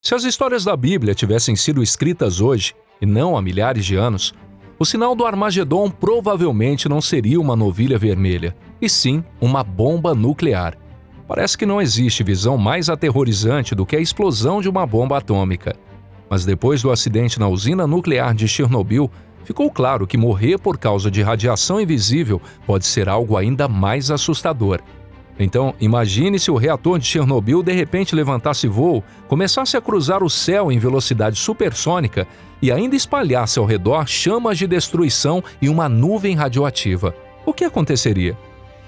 Se as histórias da Bíblia tivessem sido escritas hoje, e não há milhares de anos, o sinal do Armagedon provavelmente não seria uma novilha vermelha, e sim uma bomba nuclear. Parece que não existe visão mais aterrorizante do que a explosão de uma bomba atômica. Mas depois do acidente na usina nuclear de Chernobyl, ficou claro que morrer por causa de radiação invisível pode ser algo ainda mais assustador. Então, imagine se o reator de Chernobyl de repente levantasse voo, começasse a cruzar o céu em velocidade supersônica e ainda espalhasse ao redor chamas de destruição e uma nuvem radioativa. O que aconteceria?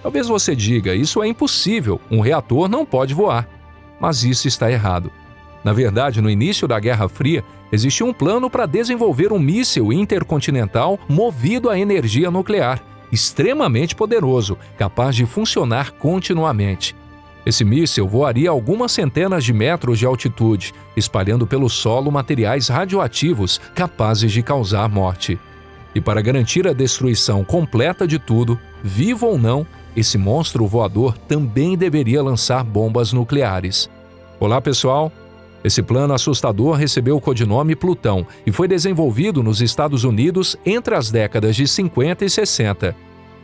Talvez você diga, isso é impossível, um reator não pode voar. Mas isso está errado. Na verdade, no início da Guerra Fria, existia um plano para desenvolver um míssil intercontinental movido a energia nuclear, extremamente poderoso, capaz de funcionar continuamente. Esse míssil voaria a algumas centenas de metros de altitude, espalhando pelo solo materiais radioativos capazes de causar morte. E para garantir a destruição completa de tudo, vivo ou não, esse monstro voador também deveria lançar bombas nucleares. Olá, pessoal! Esse plano assustador recebeu o codinome Plutão e foi desenvolvido nos Estados Unidos entre as décadas de 50 e 60.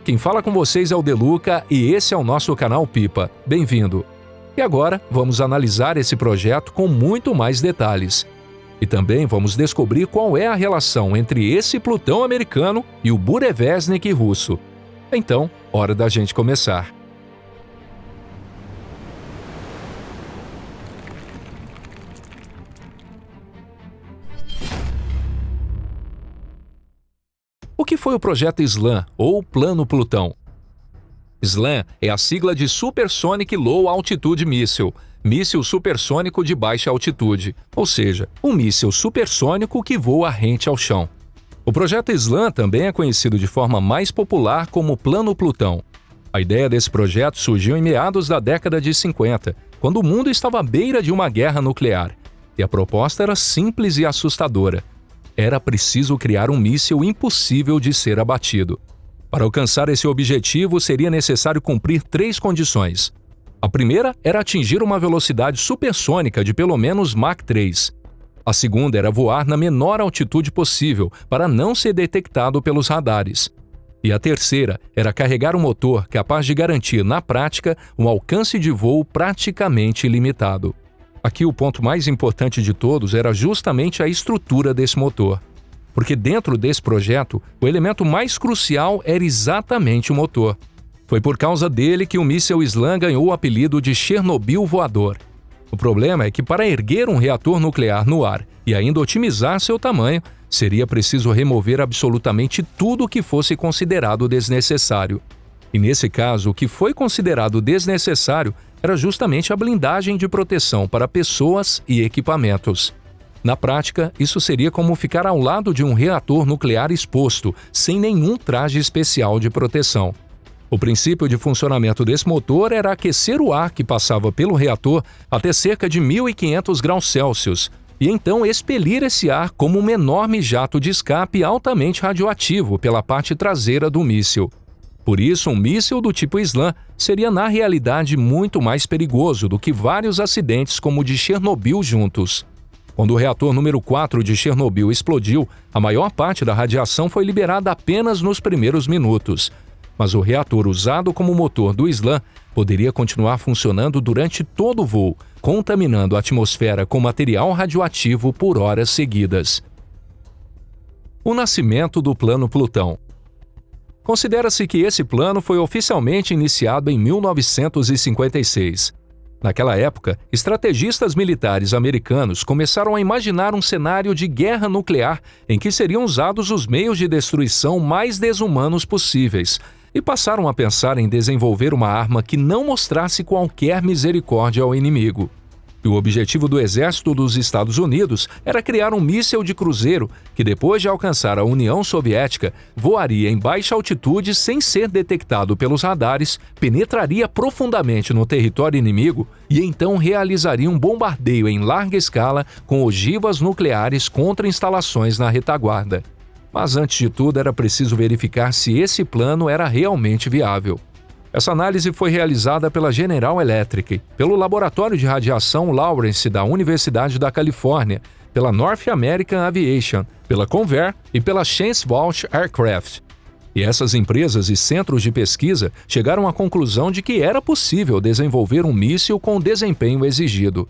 Quem fala com vocês é o Deluca e esse é o nosso canal Pipa. Bem-vindo! E agora vamos analisar esse projeto com muito mais detalhes. E também vamos descobrir qual é a relação entre esse Plutão americano e o Burevestnik russo. Então, hora da gente começar. O que foi o projeto SLAM, ou Plano Plutão? SLAM é a sigla de Supersonic Low Altitude Missile, míssil supersônico de baixa altitude, ou seja, um míssil supersônico que voa rente ao chão. O projeto SLAM também é conhecido de forma mais popular como Plano Plutão. A ideia desse projeto surgiu em meados da década de 50, quando o mundo estava à beira de uma guerra nuclear, e a proposta era simples e assustadora. Era preciso criar um míssil impossível de ser abatido. Para alcançar esse objetivo, seria necessário cumprir 3 condições. A primeira era atingir uma velocidade supersônica de pelo menos Mach 3. A segunda era voar na menor altitude possível, para não ser detectado pelos radares. E a terceira era carregar um motor capaz de garantir, na prática, um alcance de voo praticamente ilimitado. Aqui o ponto mais importante de todos era justamente a estrutura desse motor. Porque dentro desse projeto, o elemento mais crucial era exatamente o motor. Foi por causa dele que o míssil SLAM ganhou o apelido de Chernobyl voador. O problema é que para erguer um reator nuclear no ar e ainda otimizar seu tamanho, seria preciso remover absolutamente tudo que fosse considerado desnecessário. E nesse caso, o que foi considerado desnecessário era justamente a blindagem de proteção para pessoas e equipamentos. Na prática, isso seria como ficar ao lado de um reator nuclear exposto, sem nenhum traje especial de proteção. O princípio de funcionamento desse motor era aquecer o ar que passava pelo reator até cerca de 1.500 graus Celsius, e então expelir esse ar como um enorme jato de escape altamente radioativo pela parte traseira do míssil. Por isso, um míssil do tipo SLAM seria na realidade muito mais perigoso do que vários acidentes como o de Chernobyl juntos. Quando o reator número 4 de Chernobyl explodiu, a maior parte da radiação foi liberada apenas nos primeiros minutos. Mas o reator usado como motor do SLAM poderia continuar funcionando durante todo o voo, contaminando a atmosfera com material radioativo por horas seguidas. O nascimento do Plano Plutão. Considera-se que esse plano foi oficialmente iniciado em 1956. Naquela época, estrategistas militares americanos começaram a imaginar um cenário de guerra nuclear em que seriam usados os meios de destruição mais desumanos possíveis, e passaram a pensar em desenvolver uma arma que não mostrasse qualquer misericórdia ao inimigo. E o objetivo do exército dos Estados Unidos era criar um míssil de cruzeiro que, depois de alcançar a União Soviética, voaria em baixa altitude sem ser detectado pelos radares, penetraria profundamente no território inimigo e então realizaria um bombardeio em larga escala com ogivas nucleares contra instalações na retaguarda. Mas antes de tudo era preciso verificar se esse plano era realmente viável. Essa análise foi realizada pela General Electric, pelo Laboratório de Radiação Lawrence da Universidade da Califórnia, pela North American Aviation, pela Convair e pela Chance-Walsh Aircraft. E essas empresas e centros de pesquisa chegaram à conclusão de que era possível desenvolver um míssil com o desempenho exigido.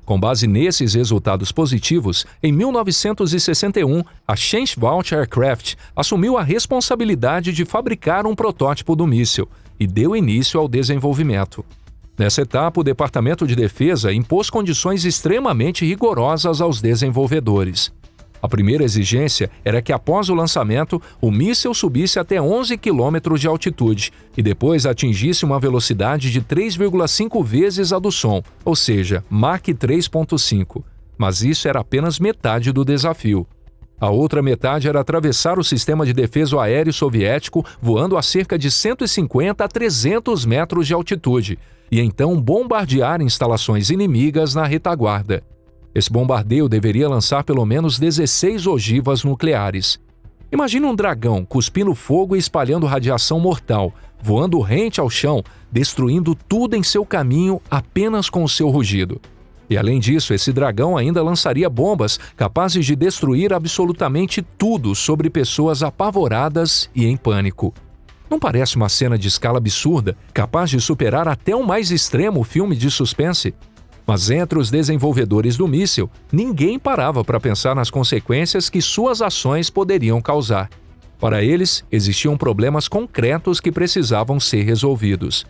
Com base nesses resultados positivos, em 1961, a Chance-Walsh Aircraft assumiu a responsabilidade de fabricar um protótipo do míssil e deu início ao desenvolvimento. Nessa etapa, o Departamento de Defesa impôs condições extremamente rigorosas aos desenvolvedores. A primeira exigência era que, após o lançamento, o míssil subisse até 11 km de altitude e depois atingisse uma velocidade de 3,5 vezes a do som, ou seja, Mach 3.5. Mas isso era apenas metade do desafio. A outra metade era atravessar o sistema de defesa aéreo soviético voando a cerca de 150 a 300 metros de altitude e então bombardear instalações inimigas na retaguarda. Esse bombardeio deveria lançar pelo menos 16 ogivas nucleares. Imagine um dragão cuspindo fogo e espalhando radiação mortal, voando rente ao chão, destruindo tudo em seu caminho apenas com o seu rugido. E além disso, esse dragão ainda lançaria bombas capazes de destruir absolutamente tudo sobre pessoas apavoradas e em pânico. Não parece uma cena de escala absurda, capaz de superar até o mais extremo filme de suspense? Mas entre os desenvolvedores do míssil, ninguém parava para pensar nas consequências que suas ações poderiam causar. Para eles, existiam problemas concretos que precisavam ser resolvidos.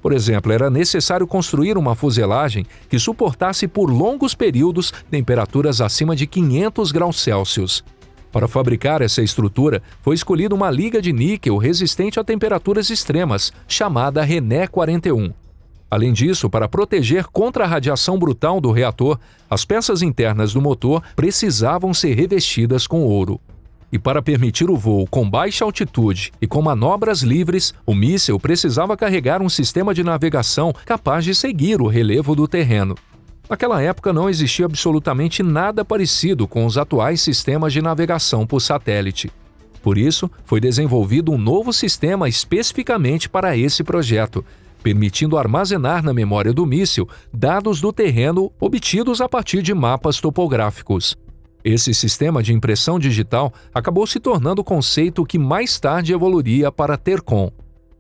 Por exemplo, era necessário construir uma fuselagem que suportasse por longos períodos temperaturas acima de 500 graus Celsius. Para fabricar essa estrutura, foi escolhida uma liga de níquel resistente a temperaturas extremas, chamada René 41. Além disso, para proteger contra a radiação brutal do reator, as peças internas do motor precisavam ser revestidas com ouro. E para permitir o voo com baixa altitude e com manobras livres, o míssil precisava carregar um sistema de navegação capaz de seguir o relevo do terreno. Naquela época não existia absolutamente nada parecido com os atuais sistemas de navegação por satélite. Por isso, foi desenvolvido um novo sistema especificamente para esse projeto, permitindo armazenar na memória do míssil dados do terreno obtidos a partir de mapas topográficos. Esse sistema de impressão digital acabou se tornando o conceito que mais tarde evoluiria para TERCOM.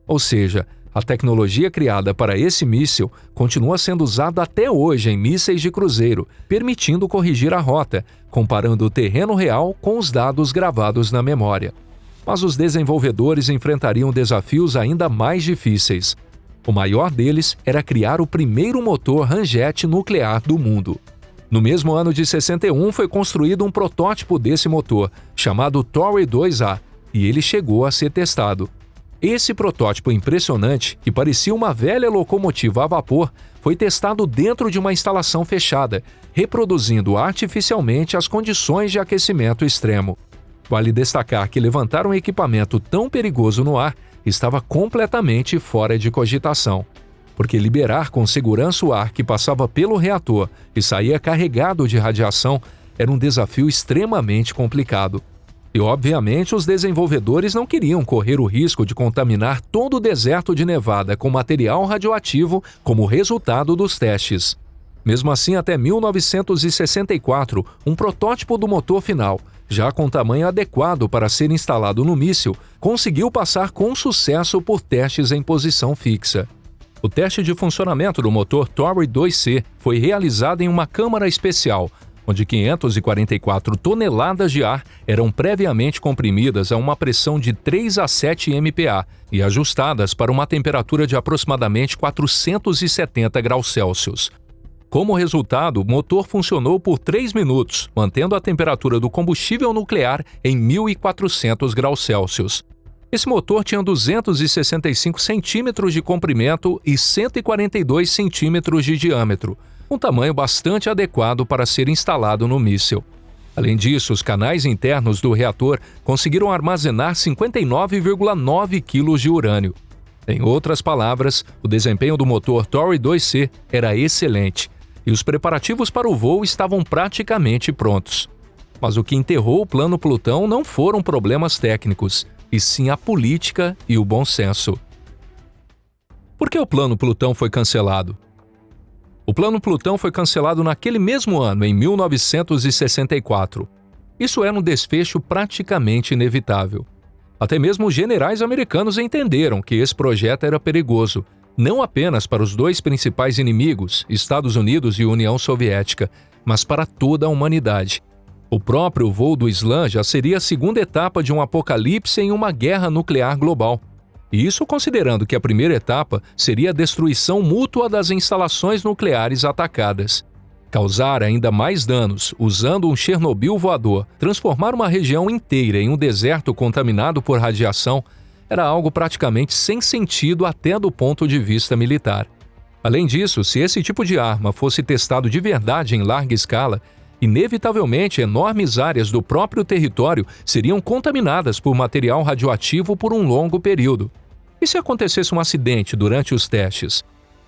Ou seja, a tecnologia criada para esse míssil continua sendo usada até hoje em mísseis de cruzeiro, permitindo corrigir a rota, comparando o terreno real com os dados gravados na memória. Mas os desenvolvedores enfrentariam desafios ainda mais difíceis. O maior deles era criar o primeiro motor ramjet nuclear do mundo. No mesmo ano de 61 foi construído um protótipo desse motor, chamado Tory 2A, e ele chegou a ser testado. Esse protótipo impressionante, que parecia uma velha locomotiva a vapor, foi testado dentro de uma instalação fechada, reproduzindo artificialmente as condições de aquecimento extremo. Vale destacar que levantar um equipamento tão perigoso no ar estava completamente fora de cogitação, porque liberar com segurança o ar que passava pelo reator e saía carregado de radiação era um desafio extremamente complicado. E, obviamente, os desenvolvedores não queriam correr o risco de contaminar todo o deserto de Nevada com material radioativo como resultado dos testes. Mesmo assim, até 1964, um protótipo do motor final, já com tamanho adequado para ser instalado no míssil, conseguiu passar com sucesso por testes em posição fixa. O teste de funcionamento do motor Tory 2C foi realizado em uma câmara especial, onde 544 toneladas de ar eram previamente comprimidas a uma pressão de 3 a 7 MPa e ajustadas para uma temperatura de aproximadamente 470 graus Celsius. Como resultado, o motor funcionou por 3 minutos, mantendo a temperatura do combustível nuclear em 1.400 graus Celsius. Esse motor tinha 265 centímetros de comprimento e 142 centímetros de diâmetro, um tamanho bastante adequado para ser instalado no míssil. Além disso, os canais internos do reator conseguiram armazenar 59,9 kg de urânio. Em outras palavras, o desempenho do motor Tory 2C era excelente e os preparativos para o voo estavam praticamente prontos. Mas o que enterrou o plano Plutão não foram problemas técnicos, e sim a política e o bom senso. Por que o Plano Plutão foi cancelado? O Plano Plutão foi cancelado naquele mesmo ano, em 1964. Isso era um desfecho praticamente inevitável. Até mesmo os generais americanos entenderam que esse projeto era perigoso, não apenas para os dois principais inimigos, Estados Unidos e União Soviética, mas para toda a humanidade. O próprio voo do Slam já seria a segunda etapa de um apocalipse em uma guerra nuclear global. E isso considerando que a primeira etapa seria a destruição mútua das instalações nucleares atacadas. Causar ainda mais danos usando um Chernobyl voador, transformar uma região inteira em um deserto contaminado por radiação, era algo praticamente sem sentido até do ponto de vista militar. Além disso, se esse tipo de arma fosse testado de verdade em larga escala, inevitavelmente enormes áreas do próprio território seriam contaminadas por material radioativo por um longo período. E se acontecesse um acidente durante os testes?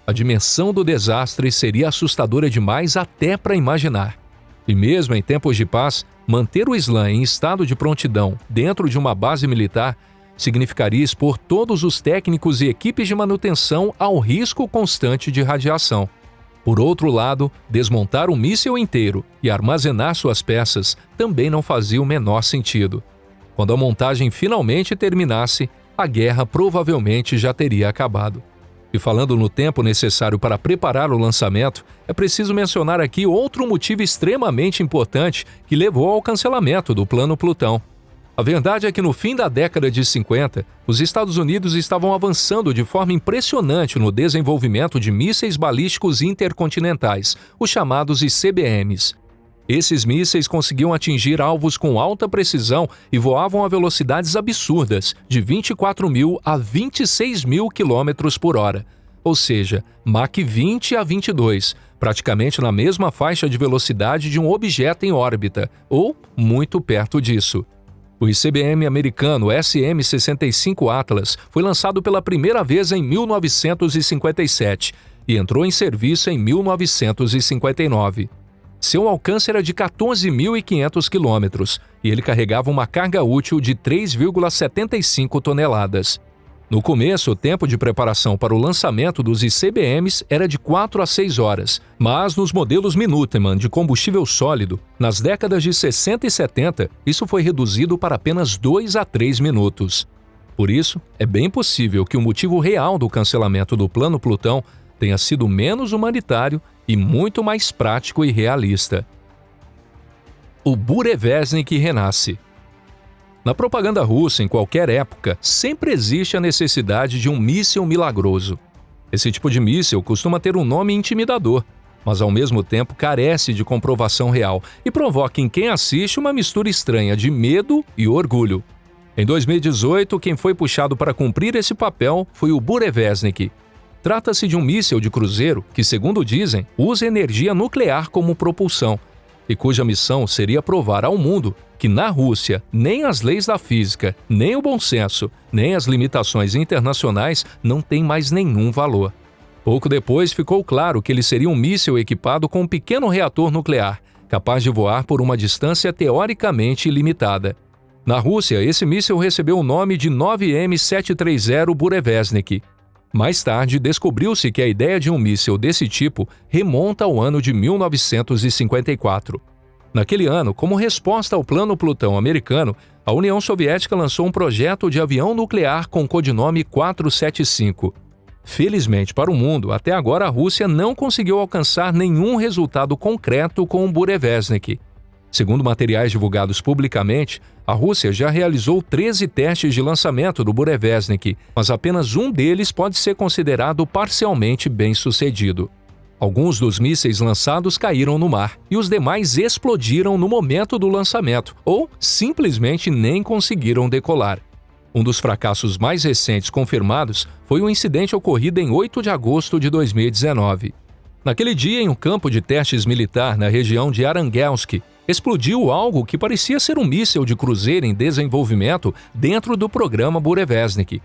A dimensão do desastre seria assustadora demais até para imaginar. E mesmo em tempos de paz, manter o Slam em estado de prontidão dentro de uma base militar significaria expor todos os técnicos e equipes de manutenção ao risco constante de radiação. Por outro lado, desmontar o míssil inteiro e armazenar suas peças também não fazia o menor sentido. Quando a montagem finalmente terminasse, a guerra provavelmente já teria acabado. E falando no tempo necessário para preparar o lançamento, é preciso mencionar aqui outro motivo extremamente importante que levou ao cancelamento do Plano Plutão. A verdade é que no fim da década de 50, os Estados Unidos estavam avançando de forma impressionante no desenvolvimento de mísseis balísticos intercontinentais, os chamados ICBMs. Esses mísseis conseguiam atingir alvos com alta precisão e voavam a velocidades absurdas, de 24.000 a 26.000 km por hora, ou seja, Mach 20 a 22, praticamente na mesma faixa de velocidade de um objeto em órbita, ou muito perto disso. O ICBM americano SM-65 Atlas foi lançado pela primeira vez em 1957 e entrou em serviço em 1959. Seu alcance era de 14.500 quilômetros e ele carregava uma carga útil de 3,75 toneladas. No começo, o tempo de preparação para o lançamento dos ICBMs era de 4 a 6 horas, mas nos modelos Minuteman de combustível sólido, nas décadas de 60 e 70, isso foi reduzido para apenas 2 a 3 minutos. Por isso, é bem possível que o motivo real do cancelamento do Plano Plutão tenha sido menos humanitário e muito mais prático e realista. O Burevestnik renasce. Na propaganda russa, em qualquer época, sempre existe a necessidade de um míssil milagroso. Esse tipo de míssil costuma ter um nome intimidador, mas ao mesmo tempo carece de comprovação real e provoca em quem assiste uma mistura estranha de medo e orgulho. Em 2018, quem foi puxado para cumprir esse papel foi o Burevestnik. Trata-se de um míssil de cruzeiro que, segundo dizem, usa energia nuclear como propulsão e cuja missão seria provar ao mundo que na Rússia nem as leis da física, nem o bom senso, nem as limitações internacionais não têm mais nenhum valor. Pouco depois ficou claro que ele seria um míssil equipado com um pequeno reator nuclear, capaz de voar por uma distância teoricamente ilimitada. Na Rússia, esse míssil recebeu o nome de 9M730 Burevestnik. Mais tarde, descobriu-se que a ideia de um míssil desse tipo remonta ao ano de 1954. Naquele ano, como resposta ao Plano Plutão americano, a União Soviética lançou um projeto de avião nuclear com codinome 475. Felizmente para o mundo, até agora a Rússia não conseguiu alcançar nenhum resultado concreto com o Burevestnik. Segundo materiais divulgados publicamente, a Rússia já realizou 13 testes de lançamento do Burevestnik, mas apenas um deles pode ser considerado parcialmente bem-sucedido. Alguns dos mísseis lançados caíram no mar e os demais explodiram no momento do lançamento ou simplesmente nem conseguiram decolar. Um dos fracassos mais recentes confirmados foi um incidente ocorrido em 8 de agosto de 2019. Naquele dia, em um campo de testes militar na região de Aranguelsk, explodiu algo que parecia ser um míssil de cruzeiro em desenvolvimento dentro do programa Burevestnik.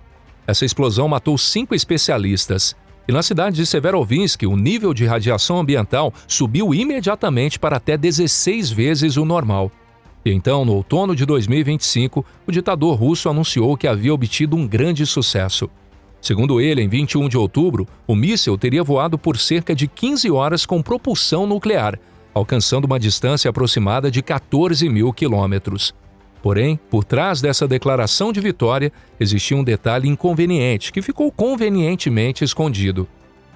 Essa explosão matou 5 especialistas. E na cidade de Severodvinsk, o nível de radiação ambiental subiu imediatamente para até 16 vezes o normal. E então, no outono de 2025, o ditador russo anunciou que havia obtido um grande sucesso. Segundo ele, em 21 de outubro, o míssil teria voado por cerca de 15 horas com propulsão nuclear, alcançando uma distância aproximada de 14 mil quilômetros. Porém, por trás dessa declaração de vitória, existia um detalhe inconveniente que ficou convenientemente escondido.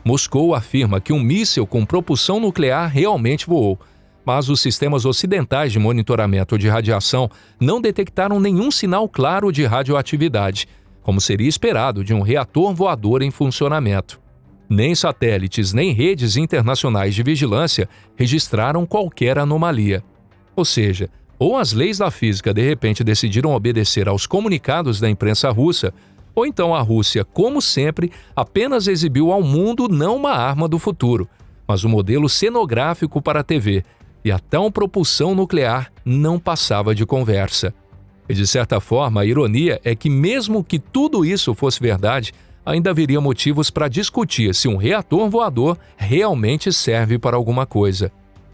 Moscou afirma que um míssil com propulsão nuclear realmente voou, mas os sistemas ocidentais de monitoramento de radiação não detectaram nenhum sinal claro de radioatividade, como seria esperado de um reator voador em funcionamento. Nem satélites nem redes internacionais de vigilância registraram qualquer anomalia. Ou seja, ou as leis da física de repente decidiram obedecer aos comunicados da imprensa russa, ou então a Rússia, como sempre, apenas exibiu ao mundo não uma arma do futuro, mas um modelo cenográfico para a TV, e a tão propulsão nuclear não passava de conversa. E de certa forma, a ironia é que mesmo que tudo isso fosse verdade, ainda haveria motivos para discutir se um reator voador realmente serve para alguma coisa.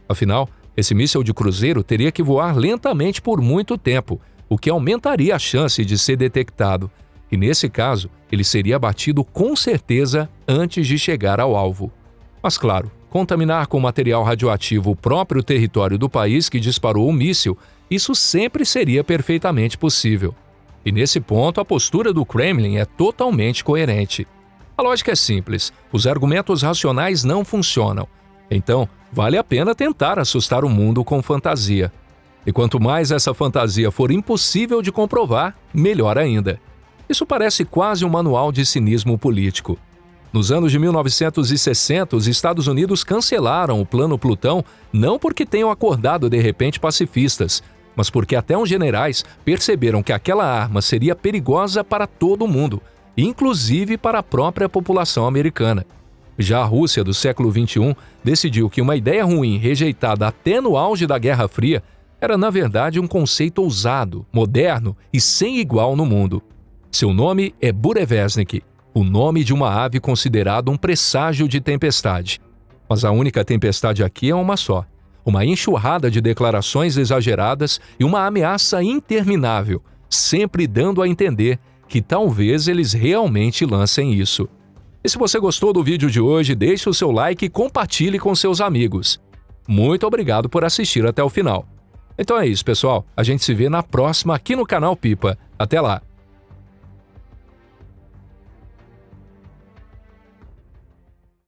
Afinal, esse míssil de cruzeiro teria que voar lentamente por muito tempo, o que aumentaria a chance de ser detectado. E nesse caso, ele seria abatido com certeza antes de chegar ao alvo. Mas claro, contaminar com material radioativo o próprio território do país que disparou o míssil, isso sempre seria perfeitamente possível. E nesse ponto, a postura do Kremlin é totalmente coerente. A lógica é simples, os argumentos racionais não funcionam. Então, vale a pena tentar assustar o mundo com fantasia. E quanto mais essa fantasia for impossível de comprovar, melhor ainda. Isso parece quase um manual de cinismo político. Nos anos de 1960, os Estados Unidos cancelaram o Plano Plutão não porque tenham acordado de repente pacifistas, mas porque até os generais perceberam que aquela arma seria perigosa para todo mundo, inclusive para a própria população americana. Já a Rússia do século XXI decidiu que uma ideia ruim, rejeitada até no auge da Guerra Fria, era na verdade um conceito ousado, moderno e sem igual no mundo. Seu nome é Burevestnik, o nome de uma ave considerada um presságio de tempestade. Mas a única tempestade aqui é uma só. Uma enxurrada de declarações exageradas e uma ameaça interminável, sempre dando a entender que talvez eles realmente lancem isso. E se você gostou do vídeo de hoje, deixe o seu like e compartilhe com seus amigos. Muito obrigado por assistir até o final. Então é isso, pessoal. A gente se vê na próxima aqui no canal Pipa. Até lá!